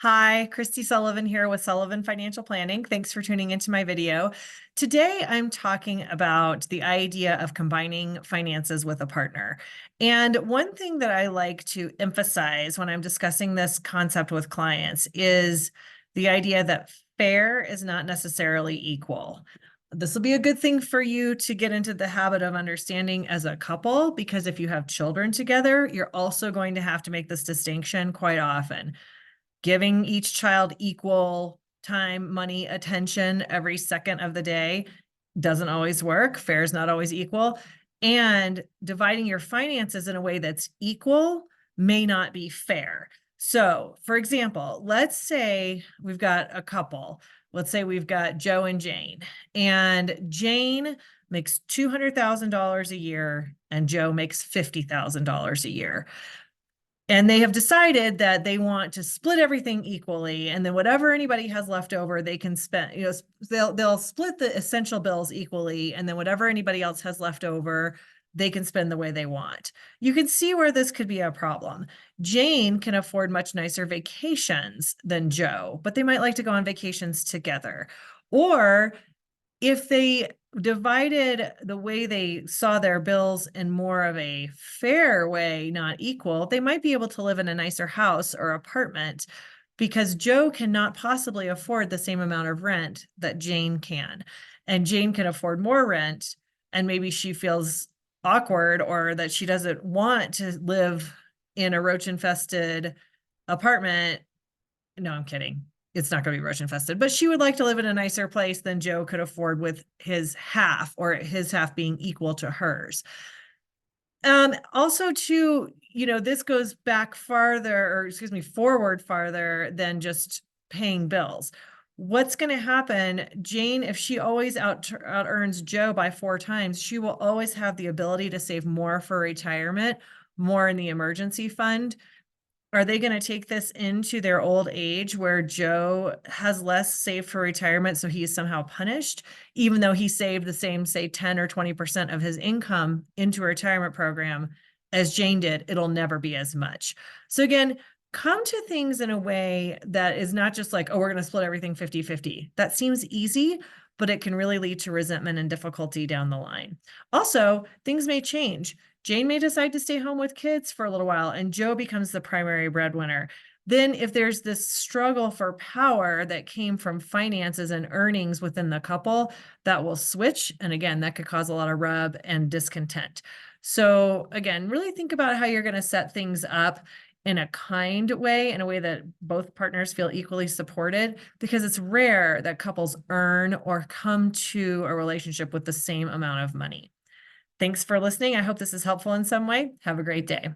Hi, Kristi Sullivan here with Sullivan Financial Planning. Thanks for tuning into my video. Today, I'm talking about the idea of combining finances with a partner. And one thing that I like to emphasize when I'm discussing this concept with clients is the idea that fair is not necessarily equal. This will be a good thing for you to get into the habit of understanding as a couple, because if you have children together, you're also going to have to make this distinction quite often. Giving each child equal time, money, attention every second of the day doesn't always work. Fair is not always equal. And dividing your finances in a way that's equal may not be fair. So, for example, let's say we've got a couple. Let's say we've got Joe and Jane, and Jane makes $200,000 a year, and Joe makes $50,000 a year. And they have decided that they want to split everything equally, and then whatever anybody has left over, they can spend, they'll split the essential bills equally, and then whatever anybody else has left over, they can spend the way they want. You can see where this could be a problem. Jane can afford much nicer vacations than Joe, but they might like to go on vacations together. Or if they divided the way they saw their bills in more of a fair way, not equal, they might be able to live in a nicer house or apartment because Joe cannot possibly afford the same amount of rent that Jane can. And Jane can afford more rent, and maybe she feels awkward or that she doesn't want to live in a roach infested apartment. No, I'm kidding. It's not going to be roach infested, but she would like to live in a nicer place than Joe could afford with his half, or his half being equal to hers. Also too, this goes back farther, or excuse me, forward farther than just paying bills. What's going to happen, Jane, if she always out earns Joe by 4 times, she will always have the ability to save more for retirement, more in the emergency fund. Are they going to take this into their old age where Joe has less saved for retirement, so he is somehow punished, even though he saved the same, say, 10 or 20% of his income into a retirement program as Jane did? It'll never be as much. So again, come to things in a way that is not just like, oh, we're going to split everything 50-50. That seems easy, but it can really lead to resentment and difficulty down the line. Also, things may change. Jane may decide to stay home with kids for a little while, and Joe becomes the primary breadwinner. Then if there's this struggle for power that came from finances and earnings within the couple, that will switch. And again, that could cause a lot of rub and discontent. So again, really think about how you're going to set things up in a kind way, in a way that both partners feel equally supported, because it's rare that couples earn or come to a relationship with the same amount of money. Thanks for listening. I hope this is helpful in some way. Have a great day.